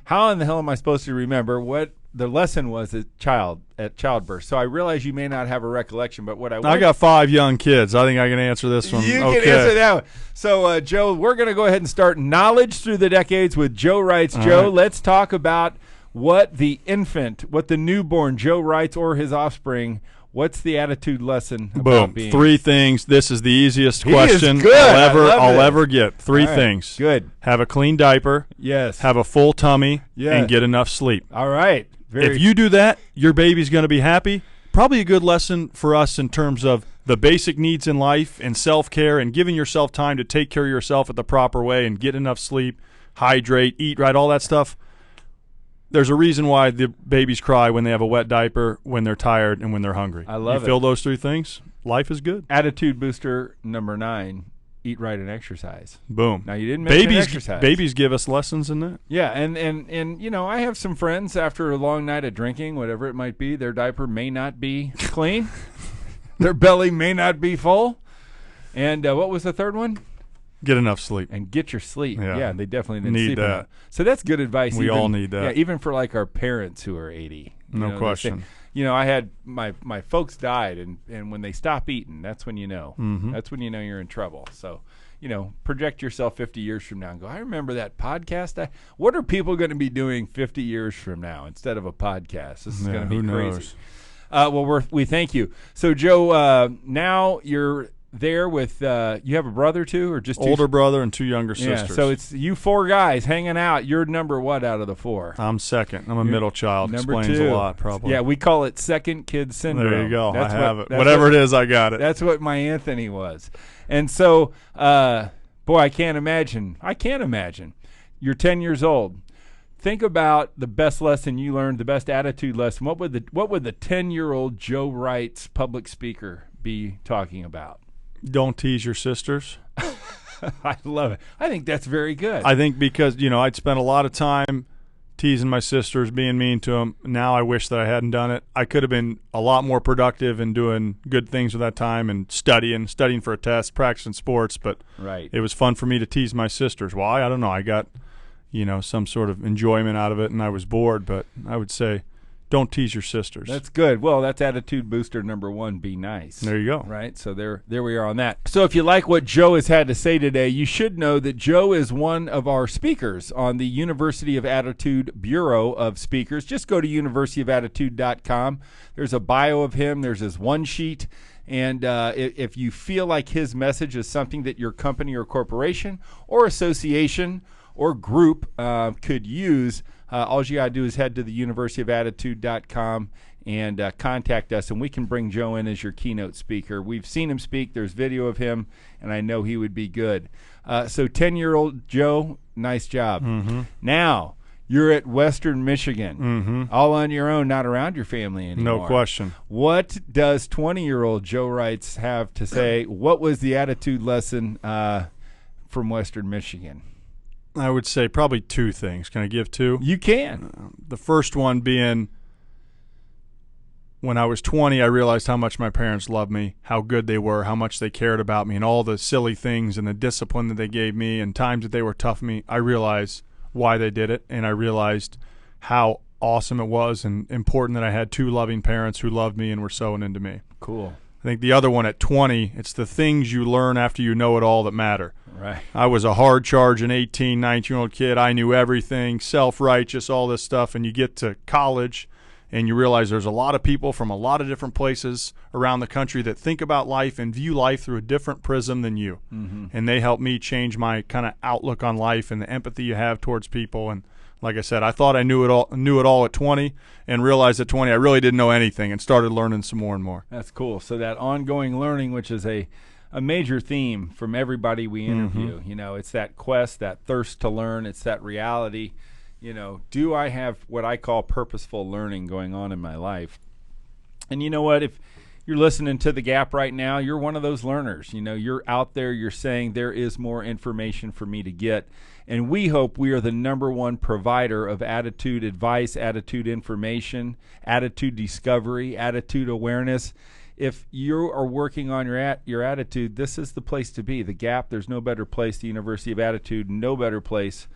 how in the hell am I supposed to remember what the lesson was at childbirth? So I realize you may not have a recollection, but what I got 5 young kids. I think I can answer this one. You can answer that one. So, Joe, we're going to go ahead and start Knowledge Through the Decades with Joe Reitz. Joe, right. Let's talk about what the newborn Joe Reitz or his offspring, what's the attitude lesson about being? 3 things. This is the easiest question I'll ever get. 3 things. Good. Have a clean diaper. Yes. Have a full tummy. Yes. And get enough sleep. All right. If you do that, your baby's going to be happy. Probably a good lesson for us in terms of the basic needs in life and self-care and giving yourself time to take care of yourself at the proper way and get enough sleep, hydrate, eat right, all that stuff. There's a reason why the babies cry when they have a wet diaper, when they're tired, and when they're hungry. I love it. You feel those 3 things, life is good. Attitude booster number 9, eat right and exercise. Boom. Now, you didn't mention exercise. Babies give us lessons in that. Yeah, and I have some friends after a long night of drinking, whatever it might be, their diaper may not be clean. Their belly may not be full. And what was the third one? Get enough sleep. And get your sleep. Yeah, they definitely didn't need sleep that. enough. So that's good advice. We all need that. Yeah, even for like our parents who are 80. No question. I had my folks died, and when they stop eating, that's when you know. Mm-hmm. That's when you know you're in trouble. So, project yourself 50 years from now and go, I remember that podcast. What are people going to be doing 50 years from now instead of a podcast? This is going to be crazy. Well, we thank you. So, Joe, now you're there with you have a brother too, or just older brother and 2 younger sisters? Yeah, so it's you 4 guys hanging out. You're number what out of the 4? I'm second. I'm a middle child. Number Explains 2. a lot, probably. Yeah, we call it second kid syndrome. There you go. I have it. Whatever it is, I got it. That's what my Anthony was. And so, boy, I can't imagine. You're 10 years old. Think about the best lesson you learned, the best attitude lesson. What would the 10-year-old Joe Reitz public speaker be talking about? Don't tease your sisters. I love it. I think that's very good. I think because, I'd spent a lot of time teasing my sisters, being mean to them. Now I wish that I hadn't done it. I could have been a lot more productive and doing good things with that time and studying for a test, practicing sports. But it was fun for me to tease my sisters. Why? I don't know. I got, some sort of enjoyment out of it, and I was bored. But I would say, don't tease your sisters. That's good. Well, that's attitude booster number 1, be nice. There you go. Right? So there we are on that. So if you like what Joe has had to say today, you should know that Joe is one of our speakers on the University of Attitude Bureau of Speakers. Just go to universityofattitude.com. There's a bio of him. There's his one sheet. And if you feel like his message is something that your company or corporation or association or group could use, all you got to do is head to the universityofattitude.com and contact us, and we can bring Joe in as your keynote speaker. We've seen him speak. There's video of him, and I know he would be good. So 10-year-old Joe, nice job. Mm-hmm. Now, you're at Western Michigan, all on your own, not around your family anymore. No question. What does 20-year-old Joe Reitz have to say? What was the attitude lesson from Western Michigan? I would say probably 2 things. Can I give 2? You can. The first one being, when I was 20, I realized how much my parents loved me, how good they were, how much they cared about me, and all the silly things and the discipline that they gave me and times that they were tough on me. I realized why they did it, and I realized how awesome it was and important that I had 2 loving parents who loved me and were sewing into me. Cool. I think the other one at 20, it's the things you learn after you know it all that matter. Right. I was a hard-charging 18, 19-year-old kid. I knew everything, self-righteous, all this stuff. And you get to college and you realize there's a lot of people from a lot of different places around the country that think about life and view life through a different prism than you. Mm-hmm. And they helped me change my kind of outlook on life and the empathy you have towards people. And like I said, I thought I knew it all at 20 and realized at 20 I really didn't know anything and started learning some more and more. That's cool. So that ongoing learning, which is a major theme from everybody we interview. It's that quest, that thirst to learn. It's that reality. Do I have what I call purposeful learning going on in my life? And you know what? If you're listening to The Gap right now, you're one of those learners. You're out there, you're saying there is more information for me to get. And we hope we are the number 1 provider of attitude advice, attitude information, attitude discovery, attitude awareness. If you are working on your attitude, this is the place to be. The Gap, there's no better place. The University of Attitude, no better place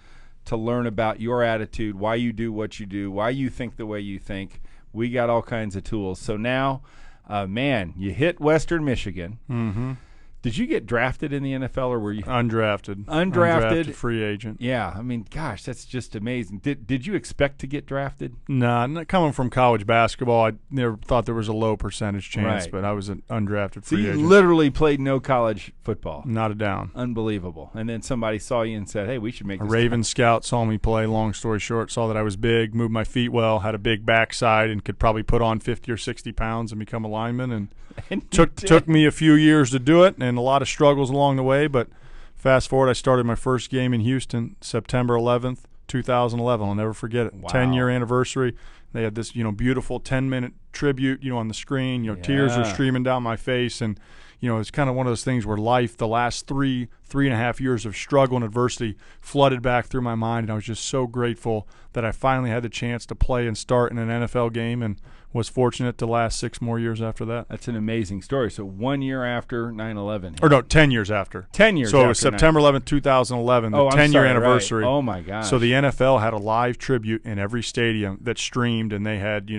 to learn about your attitude, why you do what you do, why you think the way you think. We got all kinds of tools. So now, you hit Western Michigan. Mm-hmm. Did you get drafted in the NFL, or were you undrafted? Undrafted free agent. Yeah, I mean, gosh, that's just amazing. Did you expect to get drafted? Nah, not coming from college basketball, I never thought there was a low percentage chance, Right. But I was an undrafted So free you agent. literally played no college football. Not a down. Unbelievable. And then somebody saw you and said, "Hey, we should make A this." Raven scout saw me play, long story short, saw that I was big, moved my feet well, had a big backside, and could probably put on 50 or 60 pounds and become a lineman. And took me a few years to do it and a lot of struggles along the way. But fast forward, I started my first game in Houston, September 11th, 2011. I'll never forget it. Wow. 10-year anniversary. They had this, beautiful 10-minute tribute, on the screen. Tears are streaming down my face. And, it's kind of one of those things where life, the last three and a half years of struggle and adversity flooded back through my mind. And I was just so grateful that I finally had the chance to play and start in an NFL game, and was fortunate to last 6 more years after that. That's an amazing story. So 1 year after 9/11. Or no, 10 years after. 10 years So after it was September 11th, 2011, the I'm 10-year sorry, anniversary. Right. Oh, my gosh. So the NFL had a live tribute in every stadium that streamed, and they had,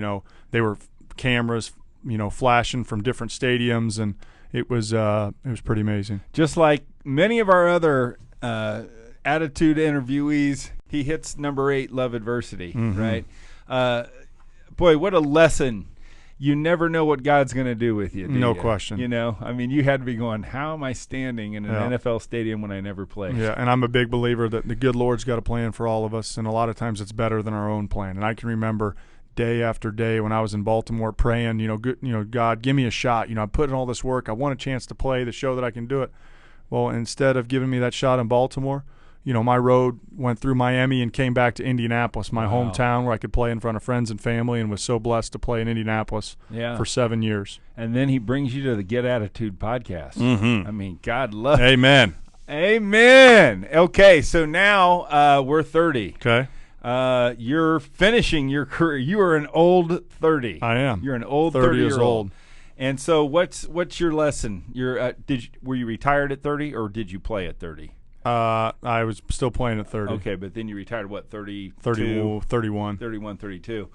they were cameras, flashing from different stadiums, and it was pretty amazing. Just like many of our other attitude interviewees, he hits number 8, love adversity, right? Boy, what a lesson. You never know what God's going to do with you, do No you? question. You had to be going, how am I standing in an NFL stadium when I never played? Yeah, and I'm a big believer that the good Lord's got a plan for all of us, and a lot of times it's better than our own plan. And I can remember day after day when I was in Baltimore praying, God, give me a shot. I'm putting all this work. I want a chance to play, to show that I can do it. Well, instead of giving me that shot in Baltimore, my road went through Miami and came back to Indianapolis, my hometown, where I could play in front of friends and family, and was so blessed to play in Indianapolis for 7 years. And then he brings you to the Get Attitude podcast. I mean, God love Amen. Amen. Okay, so now we're 30. Okay. You're finishing your career. You are an old 30. I am. You're an old 30 years old. And so what's your lesson? Were you retired at 30 or did you play at 30? I was still playing at 30. Okay, but then you retired what, 32? 31. 31, 32.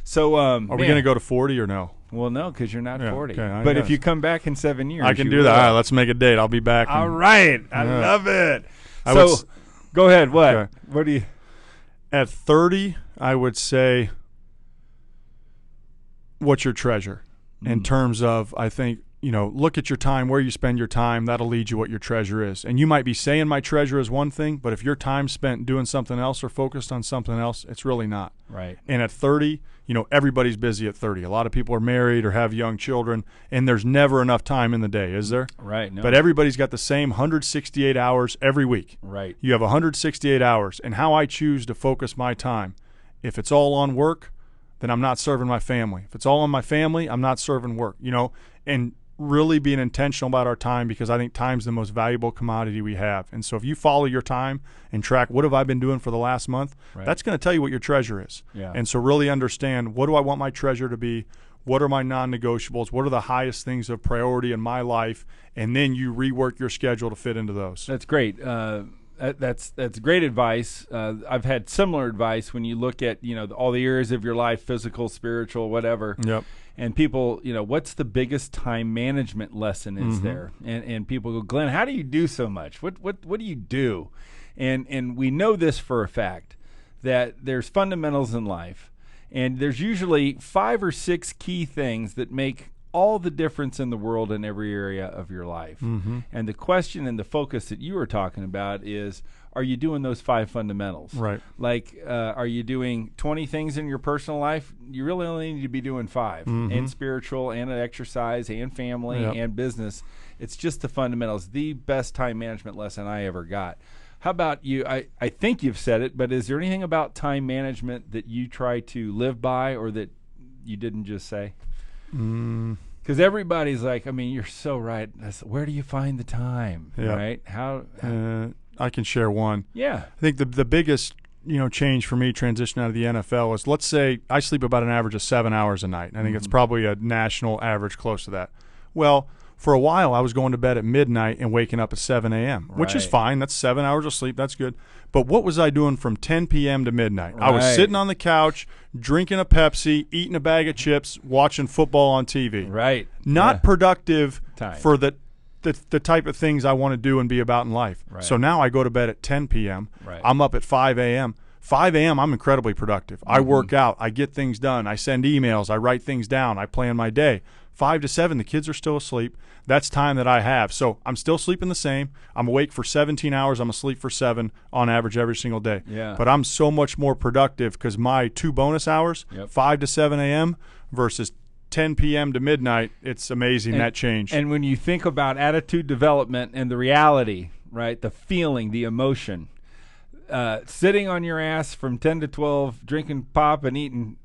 So are we going to go to 40 or no? Well, no, because you're not 40. Okay, but if you come back in 7 years, I can do that. All right, let's make a date. I'll be back. All right. I love it. Go ahead. What? Okay. What do you? At 30, I would say, what's your treasure? In terms of, I think, look at your time, where you spend your time. That'll lead you what your treasure is. And you might be saying my treasure is one thing, but if your time's spent doing something else or focused on something else, it's really not. Right. And at 30, everybody's busy at 30. A lot of people are married or have young children, and there's never enough time in the day, is there? Right. No. But everybody's got the same 168 hours every week. Right. You have 168 hours, and how I choose to focus my time. If it's all on work, then I'm not serving my family. If it's all on my family, I'm not serving work, and really being intentional about our time, because I think time's the most valuable commodity we have. And so if you follow your time and track what have I been doing for the last month, that's going to tell you what your treasure is. Yeah. And so really understand, what do I want my treasure to be? What are my non-negotiables? What are the highest things of priority in my life? And then you rework your schedule to fit into those. That's great. That's great advice. I've had similar advice when you look at all the areas of your life, physical, spiritual, whatever. Yep. And people, what's the biggest time management lesson is there? And people go, Glenn, how do you do so much? What do you do? And we know this for a fact, that there's fundamentals in life, and there's usually 5 or 6 key things that make all the difference in the world in every area of your life. And the question and the focus that you were talking about is, are you doing those 5 fundamentals? Right. Like, are you doing 20 things in your personal life? You really only need to be doing 5, and spiritual, and exercise, and family, and business. It's just the fundamentals. The best time management lesson I ever got. How about you? I think you've said it, but is there anything about time management that you try to live by, or that you didn't just say? Because everybody's like, you're so right. Where do you find the time? Right? How I can share one. Yeah. I think the biggest change for me transition out of the NFL is, let's say I sleep about an average of 7 hours a night. I think it's probably a national average close to that. Well, for a while I was going to bed at midnight and waking up at 7 a.m., which is fine. That's 7 hours of sleep. That's good. But what was I doing from 10 p.m. to midnight? I was sitting on the couch, drinking a Pepsi, eating a bag of chips, watching football on TV. Right. Not productive time for the type of things I want to do and be about in life. Right. So now I go to bed at 10 p.m. Right. I'm up at 5 a.m. 5 a.m. I'm incredibly productive. I work out. I get things done. I send emails. I write things down. I plan my day. 5 to 7, the kids are still asleep. That's time that I have. So I'm still sleeping the same. I'm awake for 17 hours. I'm asleep for 7 on average every single day. Yeah. But I'm so much more productive because my 2 bonus hours, 5 to 7 a.m. versus 10 p.m. to midnight, it's amazing that change. And when you think about attitude development and the reality, right, the feeling, the emotion, sitting on your ass from 10 to 12, drinking pop and eating,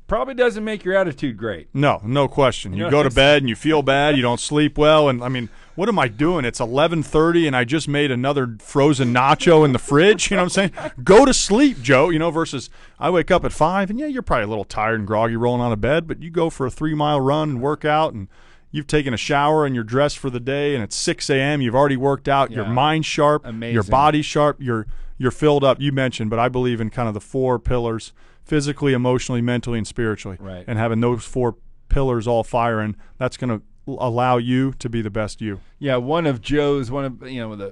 probably doesn't make your attitude great. No question. You go to bed and you feel bad. You don't sleep well. And, what am I doing? It's 11:30 and I just made another frozen nacho in the fridge. You know what I'm saying? Go to sleep, Joe, versus I wake up at 5 and, you're probably a little tired and groggy rolling out of bed, but you go for a 3-mile run and work out, and you've taken a shower and you're dressed for the day, and it's 6 a.m. You've already worked out. Your mind's sharp. Amazing. Your body's sharp. You're filled up. You mentioned, but I believe in kind of the 4 pillars: physically, emotionally, mentally, and spiritually. Right. And having those 4 pillars all firing, that's going to allow you to be the best you. Yeah, one of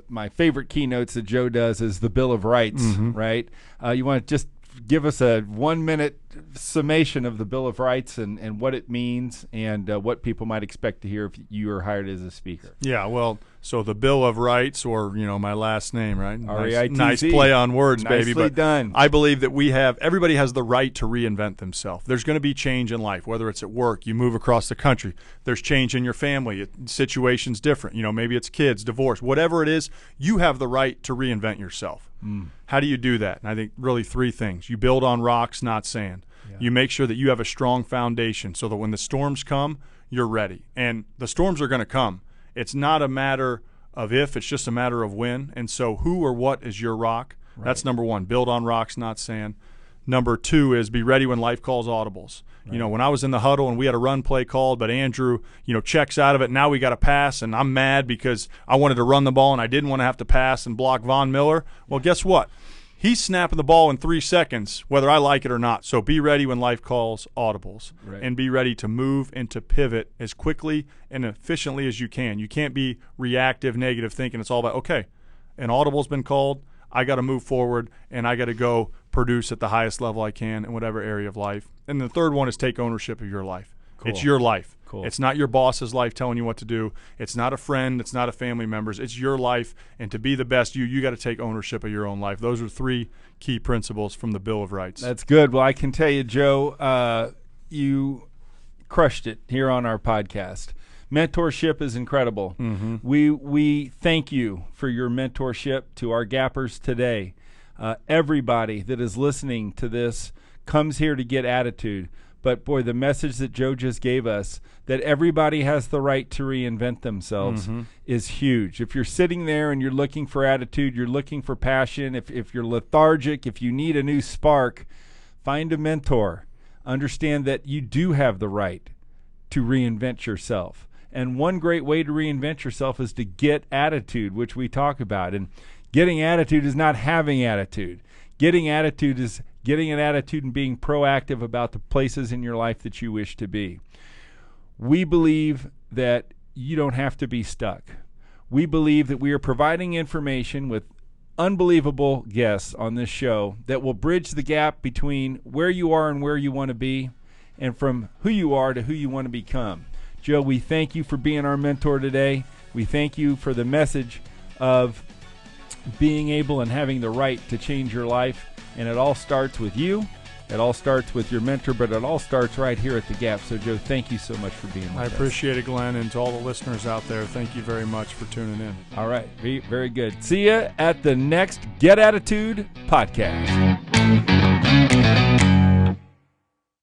my favorite keynotes that Joe does is the Bill of Rights, right? You want to just give us a 1-minute summation of the Bill of Rights and what it means, and what people might expect to hear if you are hired as a speaker. Yeah, well, so the Bill of Rights, or my last name, right? R-E-I-T-Z. Nice play on words, Nicely baby. But done. I believe that everybody has the right to reinvent themselves. There's going to be change in life, whether it's at work, you move across the country. There's change in your family. Situation's different. Maybe it's kids, divorce, whatever it is. You have the right to reinvent yourself. How do you do that? And I think really 3 things. You build on rocks, not sand. Yeah. You make sure that you have a strong foundation so that when the storms come, you're ready. And the storms are going to come. It's not a matter of if, it's just a matter of when. And so who or what is your rock? Right. That's number 1. Build on rocks, not sand. Number 2 is be ready when life calls audibles. Right. You know, when I was in the huddle and we had a run play called, but Andrew, checks out of it. Now we got to pass, and I'm mad because I wanted to run the ball and I didn't want to have to pass and block Von Miller. Well, guess what? He's snapping the ball in 3 seconds, whether I like it or not. So be ready when life calls audibles, and be ready to move and to pivot as quickly and efficiently as you can. You can't be reactive, negative thinking. It's all about, okay, an audible's been called. I got to move forward, and I got to go produce at the highest level I can in whatever area of life. And the third one is take ownership of your life. Cool. It's your life. Cool. It's not your boss's life telling you what to do. It's not a friend. It's not a family member's. It's your life, and to be the best you got to take ownership of your own life. Those are 3 key principles from the Bill of Rights. That's good. Well, I can tell you, Joe, you crushed it here on our podcast. Mentorship is incredible. Mm-hmm. We thank you for your mentorship to our gappers today. Everybody that is listening to this comes here to get attitude. But, boy, the message that Joe just gave us, that everybody has the right to reinvent themselves, is huge. If you're sitting there and you're looking for attitude, you're looking for passion, if you're lethargic, if you need a new spark, find a mentor. Understand that you do have the right to reinvent yourself. And one great way to reinvent yourself is to get attitude, which we talk about. And getting attitude is not having attitude. Getting attitude is getting an attitude and being proactive about the places in your life that you wish to be. We believe that you don't have to be stuck. We believe that we are providing information with unbelievable guests on this show that will bridge the gap between where you are and where you want to be, and from who you are to who you want to become. Joe, we thank you for being our mentor today. We thank you for the message of being able and having the right to change your life. And it all starts with you. It all starts with your mentor, but it all starts right here at The Gap. So, Joe, thank you so much for being with us. I appreciate it, Glenn, and to all the listeners out there, thank you very much for tuning in. All right. Very good. See you at the next Get Attitude podcast.